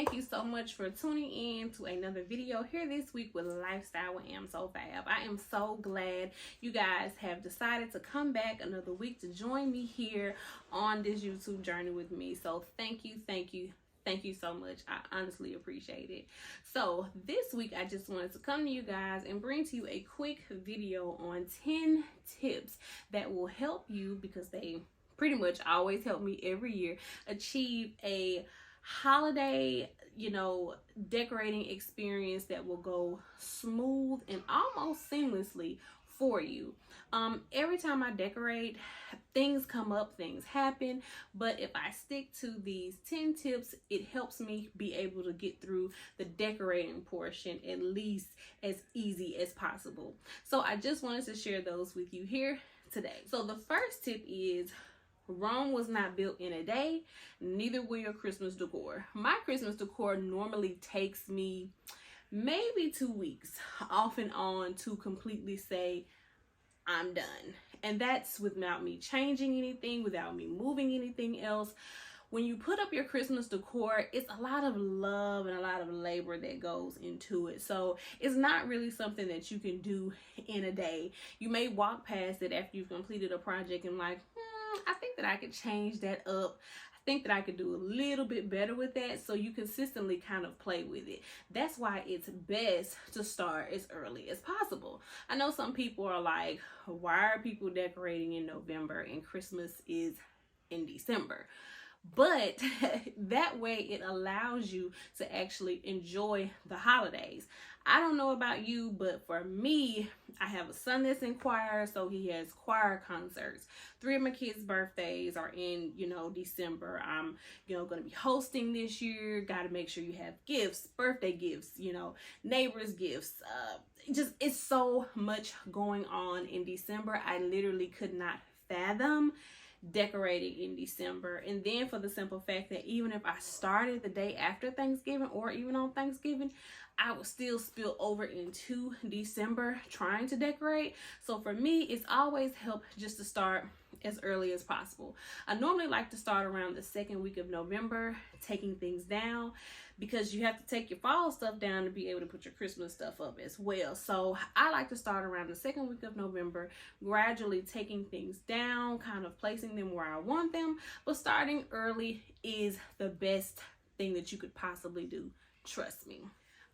thank you so much for tuning in to another video here this week with Lifestyle with Amsofab. I am so glad you guys have decided to come back another week to join me here on this YouTube journey with me. So thank you so much. I honestly appreciate it. So this week I just wanted to come to you guys and bring to you a quick video on 10 tips that will help you, because they pretty much always help me every year, achieve a holiday, decorating experience that will go smooth and almost seamlessly for you. Every time I decorate, things come up, things happen, but if I stick to these 10 tips, it helps me be able to get through the decorating portion at least as easy as possible. So I just wanted to share those with you here today. So the first tip is, Rome was not built in a day, neither will your Christmas decor. My Christmas decor normally takes me maybe 2 weeks off and on to completely say I'm done. And that's without me changing anything, without me moving anything else. When you put up your Christmas decor, it's a lot of love and a lot of labor that goes into it. So it's not really something that you can do in a day. You may walk past it after you've completed a project and like, I think that I could change that up. I think that I could do a little bit better with that. So you consistently kind of play with it. That's why it's best to start as early as possible. I know some people are like, why are people decorating in November and Christmas is in December? But that way it allows you to actually enjoy the holidays. I don't know about you, but for me, I have a son that's in choir, so he has choir concerts. 3 of my kids' birthdays are in, December. I'm, going to be hosting this year. Got to make sure you have gifts, birthday gifts, neighbors' gifts. It's so much going on in December. I literally could not fathom decorating in December. And then for the simple fact that even if I started the day after Thanksgiving or even on Thanksgiving, I would still spill over into December trying to decorate. So for me, it's always helped just to start as early as possible. I normally like to start around the second week of November, taking things down, because you have to take your fall stuff down to be able to put your Christmas stuff up as well. So I like to start around the second week of November, gradually taking things down, kind of placing them where I want them. But starting early is the best thing that you could possibly do. Trust me.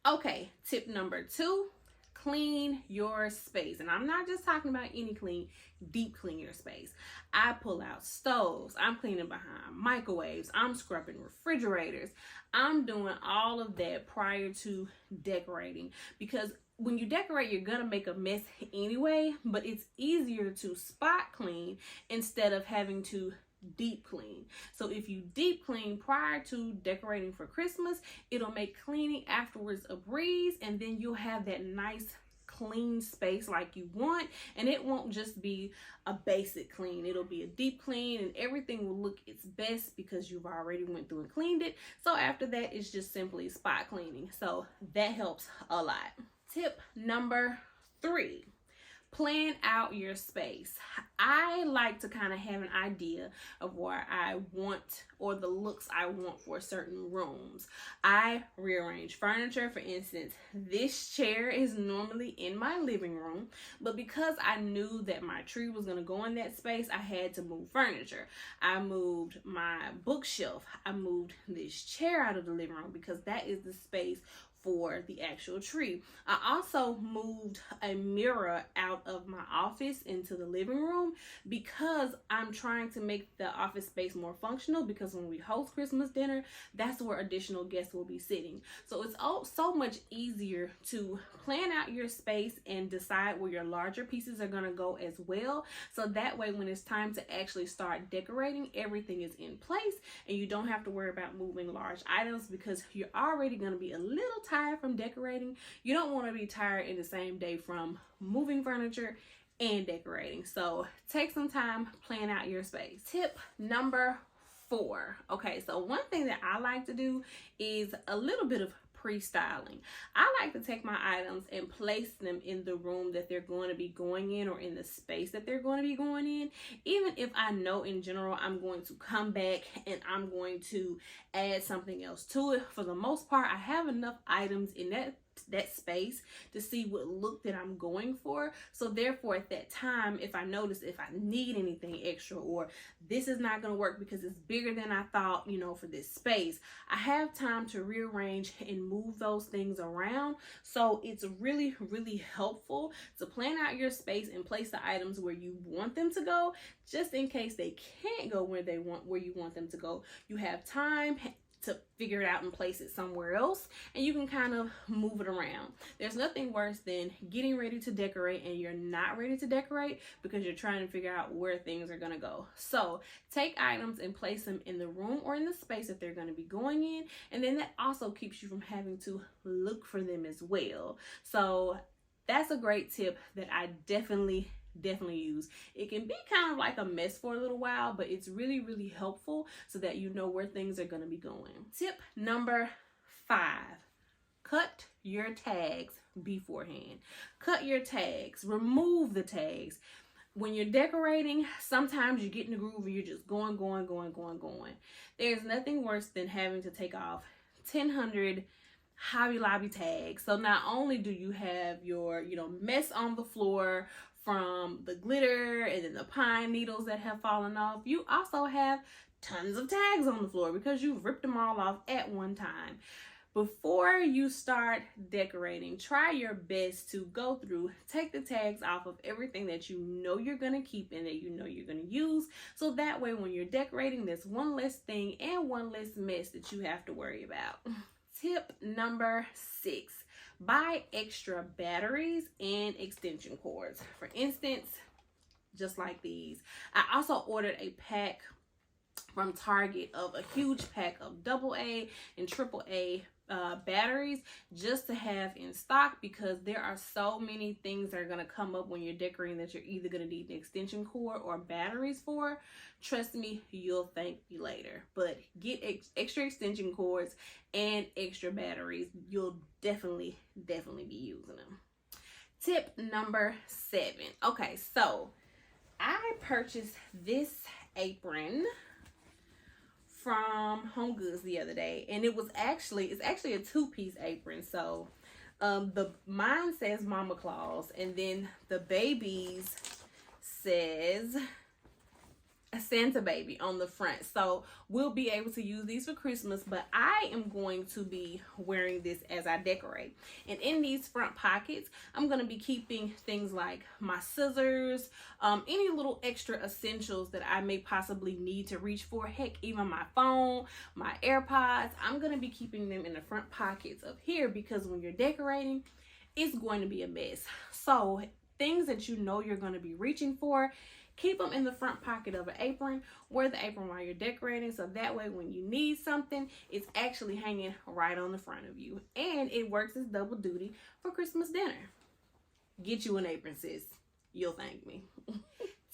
Okay, tip number 2, clean your space. And I'm not just talking about any clean, deep clean your space. I pull out stoves, I'm cleaning behind microwaves, I'm scrubbing refrigerators. I'm doing all of that prior to decorating, because when you decorate, you're gonna make a mess anyway, but it's easier to spot clean instead of having to deep clean. So if you deep clean prior to decorating for Christmas, it'll make cleaning afterwards a breeze, and then you'll have that nice clean space like you want, and it won't just be a basic clean. It'll be a deep clean, and everything will look its best because you've already went through and cleaned it. So after that, it's just simply spot cleaning. So that helps a lot. Tip number 3, plan out your space. I like to kind of have an idea of where I want, or the looks I want for certain rooms. I rearrange furniture. For instance, this chair is normally in my living room, but because I knew that my tree was going to go in that space, I had to move furniture. I moved my bookshelf. I moved this chair out of the living room because that is the space for the actual tree. I also moved a mirror out of my office into the living room because I'm trying to make the office space more functional, because when we host Christmas dinner, that's where additional guests will be sitting. So it's so much easier to plan out your space and decide where your larger pieces are going to go as well. So that way, when it's time to actually start decorating, everything is in place and you don't have to worry about moving large items, because you're already going to be a little tired from decorating. You don't want to be tired in the same day from moving furniture and decorating. So take some time, plan out your space. Tip number 4. Okay, so one thing that I like to do is a little bit of pre-styling. I like to take my items and place them in the room that they're going to be going in, or in the space that they're going to be going in, even if I know in general I'm going to come back and I'm going to add something else to it. For the most part, I have enough items in that space to see what look that I'm going for. So therefore, at that time, if I notice if I need anything extra, or this is not going to work because it's bigger than I thought, you know, for this space, I have time to rearrange and move those things around. So it's really, really helpful to plan out your space and place the items where you want them to go, just in case they can't go where you want them to go. You have time to figure it out and place it somewhere else, and you can kind of move it around. There's nothing worse than getting ready to decorate and you're not ready to decorate because you're trying to figure out where things are gonna go. So take items and place them in the room or in the space that they're gonna be going in, and then that also keeps you from having to look for them as well. So that's a great tip that I definitely use. It can be kind of like a mess for a little while, but it's really, really helpful so that you know where things are going to be going. Tip number 5, cut your tags beforehand. Cut your tags, remove the tags. When you're decorating, sometimes you get in the groove and you're just going. There's nothing worse than having to take off 1,000 Hobby Lobby tags. So not only do you have your, mess on the floor from the glitter and then the pine needles that have fallen off, you also have tons of tags on the floor because you've ripped them all off at one time. Before you start decorating, try your best to go through, take the tags off of everything that you know you're going to keep and that you know you're going to use. So that way when you're decorating, there's one less thing and one less mess that you have to worry about. Tip number 6. Buy extra batteries and extension cords. For instance, just like these. I also ordered a pack from Target of a huge pack of AA and AAA batteries just to have in stock, because there are so many things that are going to come up when you're decorating that you're either going to need an extension cord or batteries for. Trust me, you'll thank me later. But get extra extension cords and extra batteries. You'll definitely be using them. Tip number 7. Okay, so I purchased this apron from Home Goods the other day, and it's actually a 2-piece apron. So mine says Mama Claus, and then the baby's says a Santa baby on the front. So we'll be able to use these for Christmas, but I am going to be wearing this as I decorate. And in these front pockets, I'm going to be keeping things like my scissors, any little extra essentials that I may possibly need to reach for. Heck, even my phone, my AirPods. I'm going to be keeping them in the front pockets of here, because when you're decorating, it's going to be a mess. So things that you know you're going to be reaching for, keep them in the front pocket of an apron. Wear the apron while you're decorating, so that way when you need something, it's actually hanging right on the front of you. And it works as double duty for Christmas dinner. Get you an apron, sis. You'll thank me.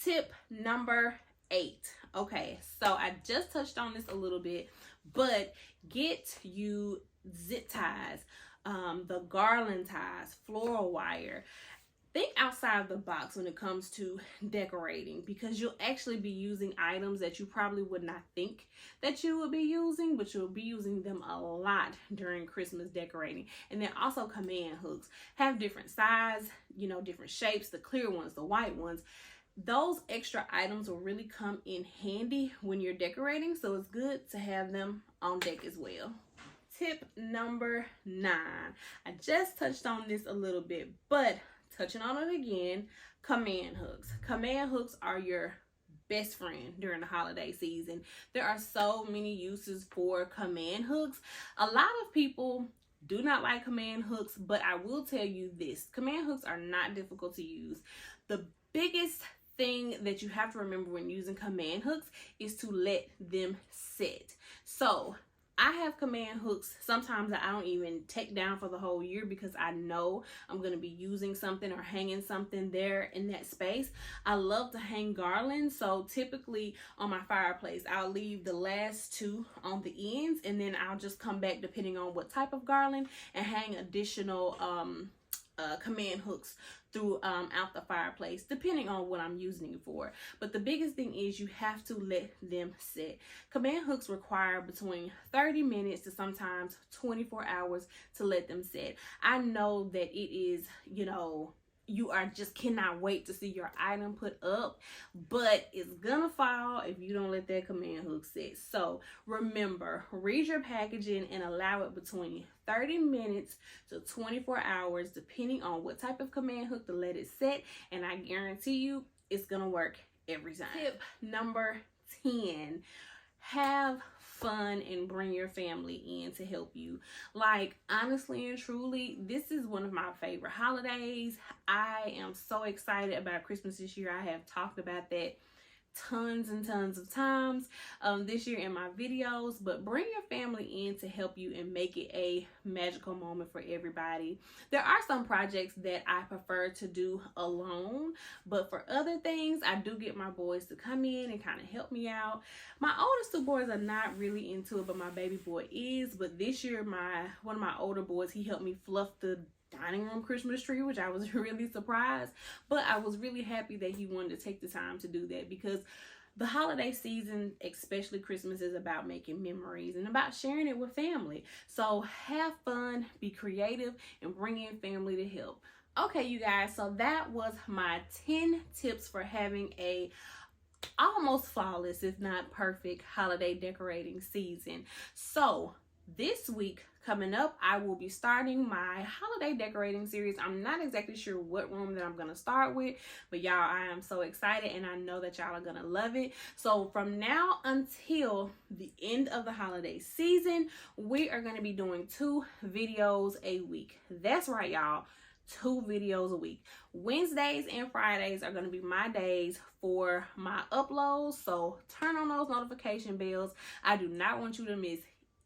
Tip number 8. Okay, so I just touched on this a little bit, but get you zip ties, the garland ties, floral wire. Think outside the box when it comes to decorating, because you'll actually be using items that you probably would not think that you would be using, but you'll be using them a lot during Christmas decorating. And then also command hooks have different size, different shapes, the clear ones, the white ones. Those extra items will really come in handy when you're decorating, so it's good to have them on deck as well. Tip number 9. I just touched on this a little bit, but touching on it again, command hooks. Command hooks are your best friend during the holiday season. There are so many uses for command hooks. A lot of people do not like command hooks, but I will tell you this. Command hooks are not difficult to use. The biggest thing that you have to remember when using command hooks is to let them sit. So I have command hooks sometimes that I don't even take down for the whole year because I know I'm going to be using something or hanging something there in that space. I love to hang garlands, so typically on my fireplace I'll leave the last two on the ends, and then I'll just come back depending on what type of garland and hang additional command hooks throughout the fireplace depending on what I'm using it for. But the biggest thing is you have to let them set. Command hooks require between 30 minutes to sometimes 24 hours to let them set. I know that it is, you know, you are just cannot wait to see your item put up, but it's gonna fall if you don't let that command hook set. So remember, read your packaging and allow it between 30 minutes to 24 hours depending on what type of command hook to let it set, and I guarantee you it's gonna work every time. Tip number 10, have fun and bring your family in to help you. Like, honestly and truly, this is one of my favorite holidays. I am so excited about Christmas this year. I have talked about that tons and tons of times this year in my videos, but bring your family in to help you and make it a magical moment for everybody. There are some projects that I prefer to do alone, but for other things I do get my boys to come in and kind of help me out. My oldest two boys are not really into it, but my baby boy is. But this year one of my older boys, he helped me fluff the dining room Christmas tree, which I was really surprised, but I was really happy that he wanted to take the time to do that, because the holiday season, especially Christmas, is about making memories and about sharing it with family. So have fun, be creative, and bring in family to help. Okay, you guys, so that was my 10 tips for having a almost flawless, if not perfect, holiday decorating season. So this week coming up, I will be starting my holiday decorating series. I'm not exactly sure what room that I'm going to start with, but y'all, I am so excited and I know that y'all are going to love it. So from now until the end of the holiday season, we are going to be doing 2 videos a week. That's right, y'all. 2 videos a week. Wednesdays and Fridays are going to be my days for my uploads, so turn on those notification bells. I do not want you to miss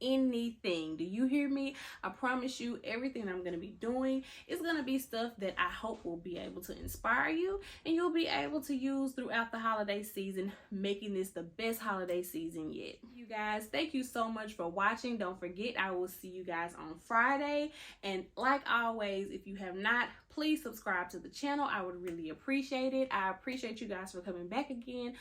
anything. Do you hear me? I promise you, everything I'm going to be doing is going to be stuff that I hope will be able to inspire you and you'll be able to use throughout the holiday season, making this the best holiday season yet. You guys, thank you so much for watching. Don't forget, I will see you guys on Friday, and like always, if you have not, please subscribe to the channel. I would really appreciate it. I appreciate you guys for coming back again,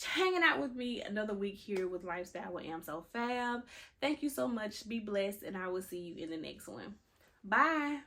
hanging out with me another week here with Lifestyle with Amsofab. Thank you so much. Be blessed, and I will see you in the next one. Bye.